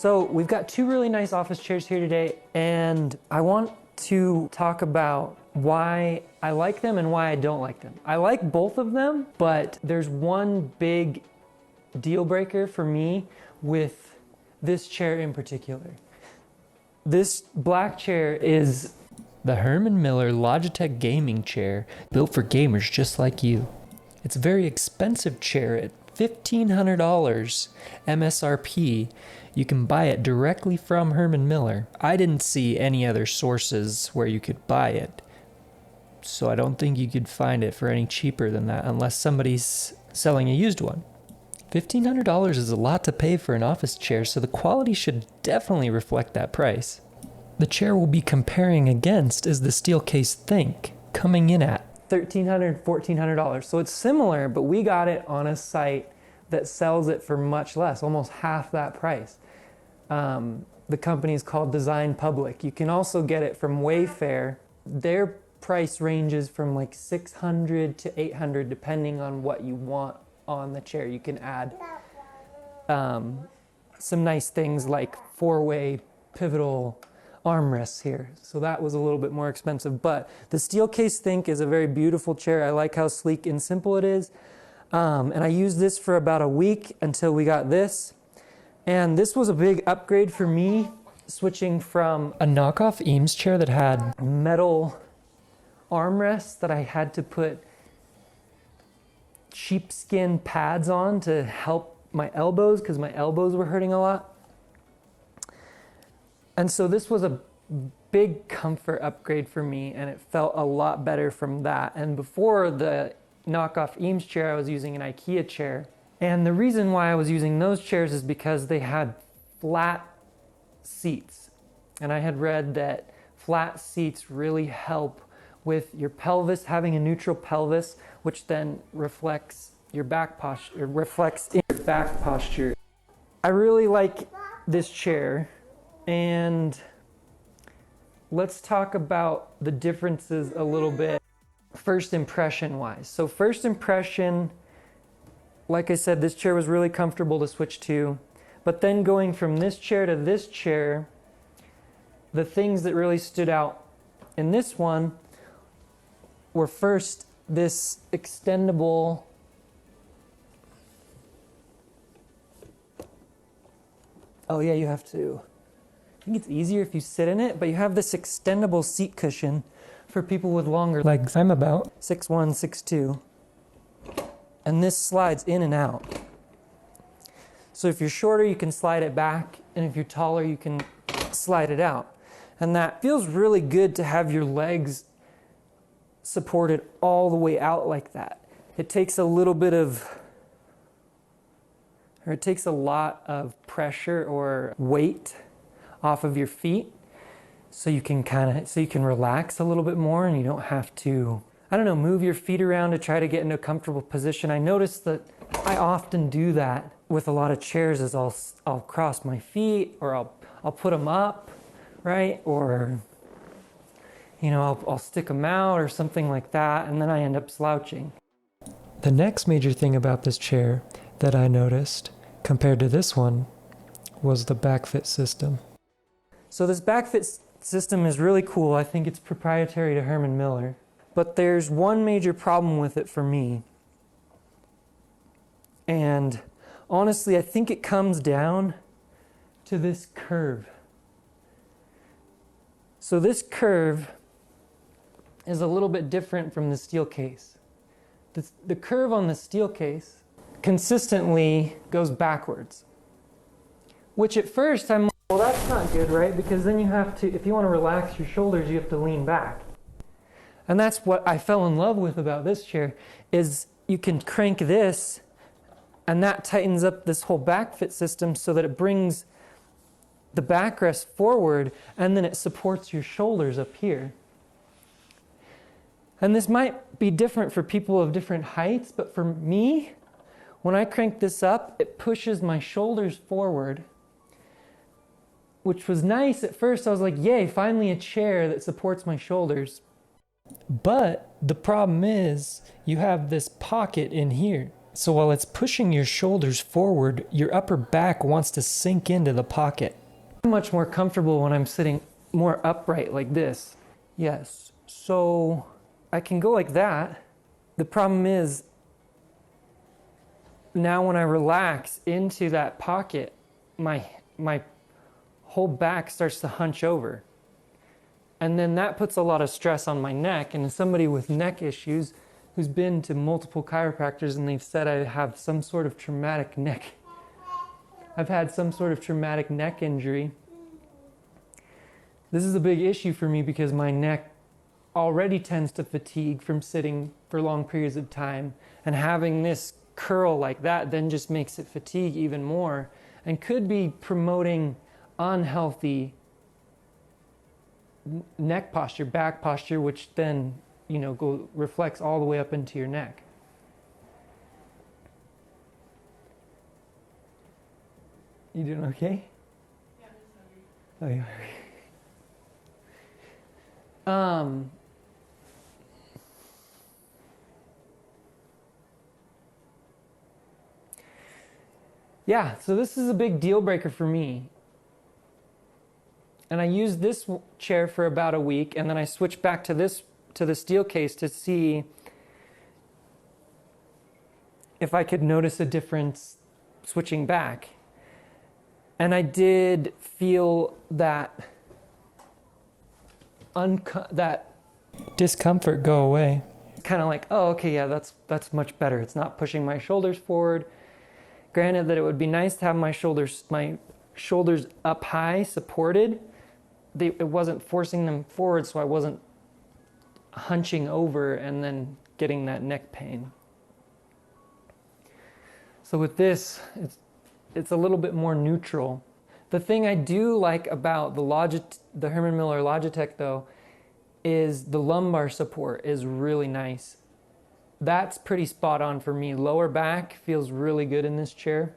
So we've got two really nice office chairs here today, and I want to talk about why I like them and why I don't like them. I like both of them, but there's one big deal breaker for me with this chair in particular. This black chair is the Herman Miller Logitech Gaming chair, built for gamers just like you. It's a very expensive chair at $1,500 MSRP. You can buy it directly from Herman Miller. I didn't see any other sources where you could buy it, so I don't think you could find it for any cheaper than that unless somebody's selling a used one. $1,500 is a lot to pay for an office chair, so the quality should definitely reflect that price. The chair we'll be comparing against is the Steelcase Think, coming in at $1,300, $1,400. So it's similar, but we got it on a site that sells it for much less, almost half that price. The company is called Design Public. You can also get it from Wayfair. Their price ranges from like $600 to $800 depending on what you want on the chair. You can add some nice things like 4-way pivotal armrests here. So that was a little bit more expensive, but the Steelcase Think is a very beautiful chair. I like how sleek and simple it is. And I used this for about a week until we got this. And this was a big upgrade for me, switching from a knockoff Eames chair that had metal armrests that I had to put sheepskin pads on to help my elbows because my elbows were hurting a lot. And so this was a big comfort upgrade for me, and it felt a lot better from that. And before the knockoff Eames chair, I was using an IKEA chair. And the reason why I was using those chairs is because they had flat seats. And I had read that flat seats really help with your pelvis, having a neutral pelvis, which then reflects your back posture, reflects in your back posture. I really like this chair, and let's talk about the differences a little bit, first impression wise. So first impression, like I said, this chair was really comfortable to switch to, but then going from this chair to this chair, the things that really stood out in this one were first this extendable you have to, I think it's easier if you sit in it, but you have this extendable seat cushion for people with longer legs. I'm about 6'1", 6'2", and this slides in and out. So if you're shorter, you can slide it back, and if you're taller, you can slide it out. And that feels really good to have your legs supported all the way out like that. It takes a little bit of, or it takes a lot of pressure or weight off of your feet, so you can relax a little bit more, and you don't have to, I don't know, move your feet around to try to get into a comfortable position. I notice that I often do that with a lot of chairs, is I'll cross my feet, or I'll put them up, right? Or, you know, I'll stick them out or something like that, and then I end up slouching. The next major thing about this chair that I noticed compared to this one was the backfit system. So this backfit system is really cool. I think it's proprietary to Herman Miller. But there's one major problem with it for me. And honestly, I think it comes down to this curve. So this curve is a little bit different from the Steelcase. The curve on the Steelcase consistently goes backwards. Which at first I'm like, well, that's not good, right? Because then you have to, if you want to relax your shoulders, you have to lean back. And that's what I fell in love with about this chair, is you can crank this, and that tightens up this whole backfit system so that it brings the backrest forward, and then it supports your shoulders up here. And this might be different for people of different heights, but for me, when I crank this up, it pushes my shoulders forward, which was nice. At first I was like, yay, finally a chair that supports my shoulders. But the problem is you have this pocket in here. So while it's pushing your shoulders forward, your upper back wants to sink into the pocket. I'm much more comfortable when I'm sitting more upright like this. Yes, so I can go like that. The problem is, now when I relax into that pocket, my whole back starts to hunch over. And then that puts a lot of stress on my neck. And as somebody with neck issues who's been to multiple chiropractors and they've said I have some sort of traumatic neck, I've had some sort of traumatic neck injury. This is a big issue for me because my neck already tends to fatigue from sitting for long periods of time. And having this curl like that then just makes it fatigue even more and could be promoting unhealthy neck posture, back posture, which then, reflects all the way up into your neck. You doing okay? Yeah, I'm just hungry. Oh, yeah. Yeah, so this is a big deal breaker for me. And I used this chair for about a week, and then I switched back to the Steelcase to see if I could notice a difference switching back. And I did feel that that discomfort go away. Kind of like, oh, okay, yeah, that's much better. It's not pushing my shoulders forward. Granted that it would be nice to have my shoulders up high, supported. It wasn't forcing them forward, so I wasn't hunching over and then getting that neck pain. So with this, it's a little bit more neutral. The thing I do like about the Herman Miller Logitech though, is the lumbar support is really nice. That's pretty spot on for me. Lower back feels really good in this chair,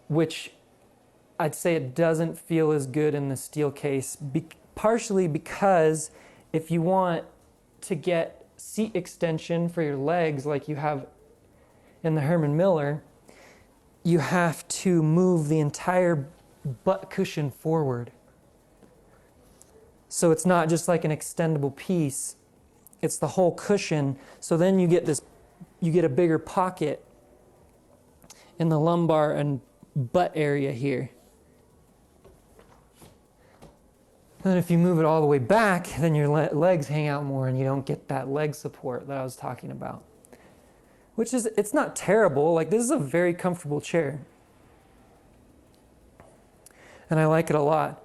which I'd say it doesn't feel as good in the Steelcase, partially because if you want to get seat extension for your legs like you have in the Herman Miller, you have to move the entire butt cushion forward. So it's not just like an extendable piece, it's the whole cushion. So then you get a bigger pocket in the lumbar and butt area here. And then if you move it all the way back, then your legs hang out more and you don't get that leg support that I was talking about. It's not terrible. Like, this is a very comfortable chair. And I like it a lot.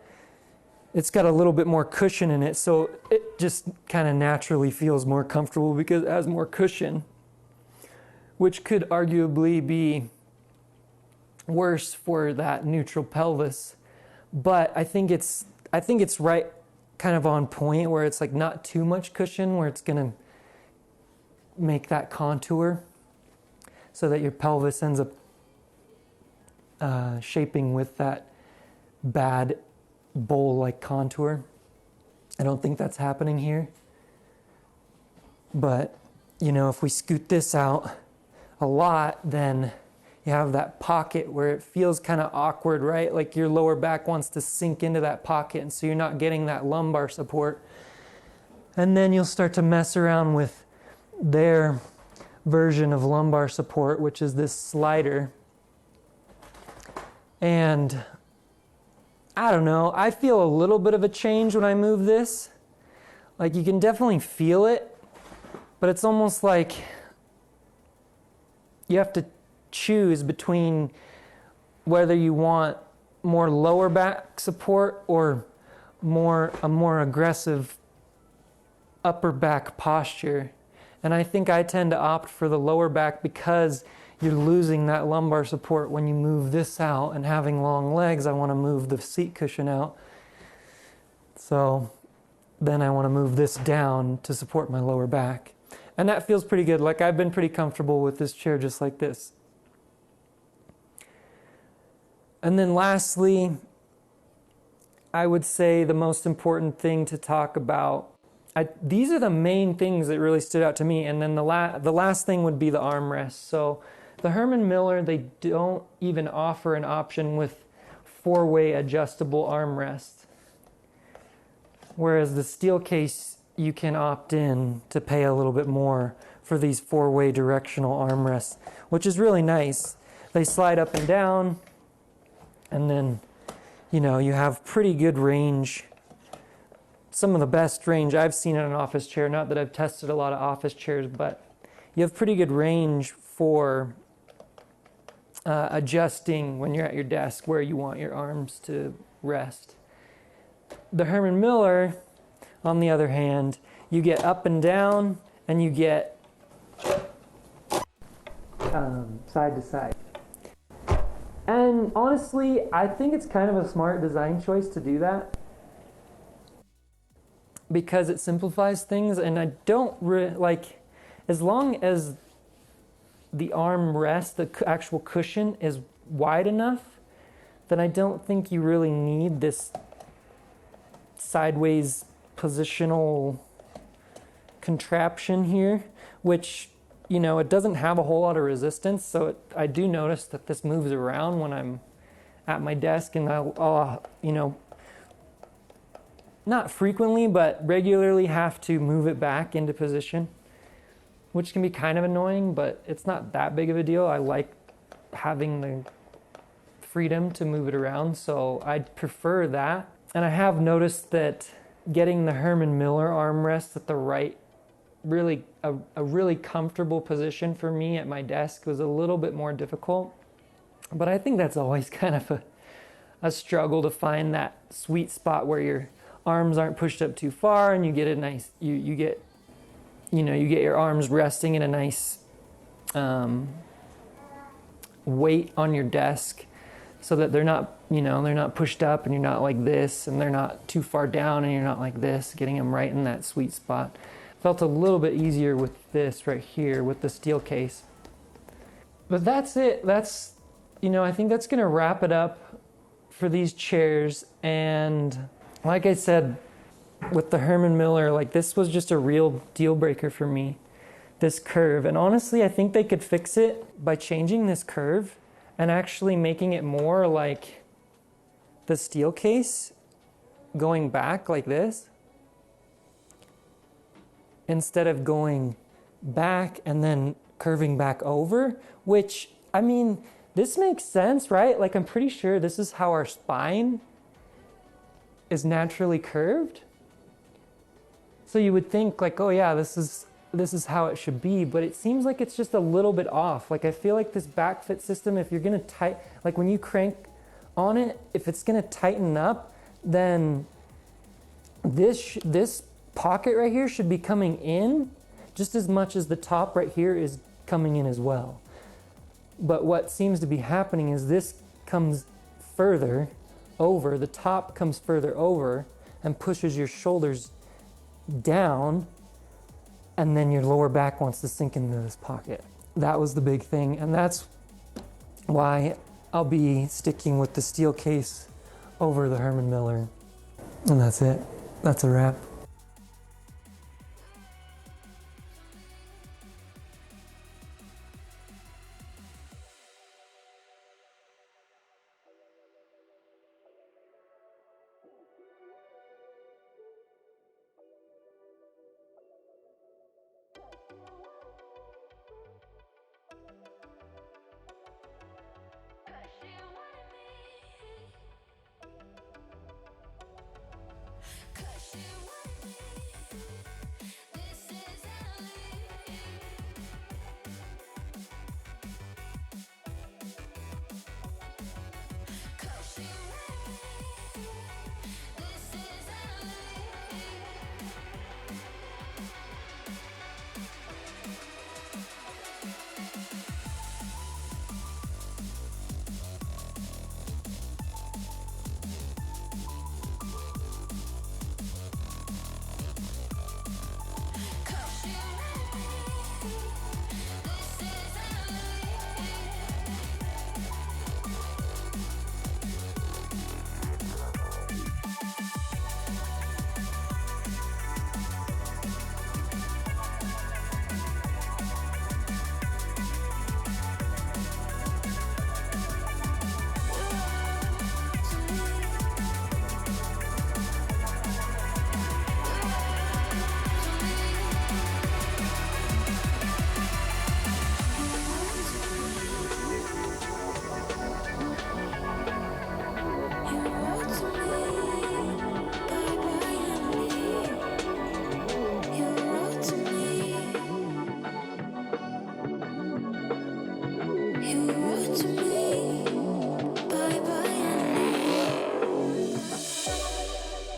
It's got a little bit more cushion in it, so it just kind of naturally feels more comfortable because it has more cushion, which could arguably be worse for that neutral pelvis. But I think it's right kind of on point where it's like not too much cushion where it's going to make that contour so that your pelvis ends up shaping with that bad bowl-like contour. I don't think that's happening here. But, if we scoot this out a lot, then you have that pocket where it feels kind of awkward, right? Like your lower back wants to sink into that pocket, and so you're not getting that lumbar support. And then you'll start to mess around with their version of lumbar support, which is this slider. And I don't know, I feel a little bit of a change when I move this. Like, you can definitely feel it, but it's almost like you have to choose between whether you want more lower back support or a more aggressive upper back posture. And I think I tend to opt for the lower back because you're losing that lumbar support when you move this out, and having long legs, I want to move the seat cushion out. So then I want to move this down to support my lower back. And that feels pretty good. Like, I've been pretty comfortable with this chair just like this. And then lastly, I would say the most important thing to talk about these are the main things that really stood out to me. And then the last thing would be the armrest. So the Herman Miller, they don't even offer an option with 4-way adjustable armrest. Whereas the Steelcase, you can opt in to pay a little bit more for these 4-way directional armrests, which is really nice. They slide up and down, and then, you know, you have pretty good range. Some of the best range I've seen in an office chair. Not that I've tested a lot of office chairs, but you have pretty good range for adjusting when you're at your desk where you want your arms to rest. The Herman Miller, on the other hand, you get up and down, and you get side to side. And honestly, I think it's kind of a smart design choice to do that, because it simplifies things. And I don't like, as long as the arm rest, the actual cushion, is wide enough, then I don't think you really need this sideways positional contraption here, which, you know, it doesn't have a whole lot of resistance. So I do notice that this moves around when I'm at my desk, and I'll you know, not frequently, but regularly have to move it back into position, which can be kind of annoying, but it's not that big of a deal. I like having the freedom to move it around, so I'd prefer that. And I have noticed that getting the Herman Miller armrest at the right, really a really comfortable position for me at my desk was a little bit more difficult. But I think that's always kind of a struggle, to find that sweet spot where your arms aren't pushed up too far, and you get a nice, you get your arms resting in a nice weight on your desk, so that they're not, you know, they're not pushed up, and you're not like this, and they're not too far down, and you're not like this, getting them right in that sweet spot. Felt a little bit easier with this right here with the Steelcase. But that's it. That's, you know, I think that's gonna wrap it up for these chairs. And like I said, with the Herman Miller, like, this was just a real deal breaker for me, this curve. And honestly, I think they could fix it by changing this curve and actually making it more like the Steelcase, going back like this, instead of going back and then curving back over, which, I mean, this makes sense, right? Like, I'm pretty sure this is how our spine is naturally curved. So you would think, like, oh yeah, this is how it should be, but it seems like it's just a little bit off. Like, I feel like this back fit system, if you're gonna like when you crank on it, if it's gonna tighten up, then this pocket right here should be coming in just as much as the top right here is coming in as well. But what seems to be happening is this comes further over, the top comes further over and pushes your shoulders down, and then your lower back wants to sink into this pocket. That was the big thing, and that's why I'll be sticking with the Steelcase over the Herman Miller. And that's it. That's a wrap.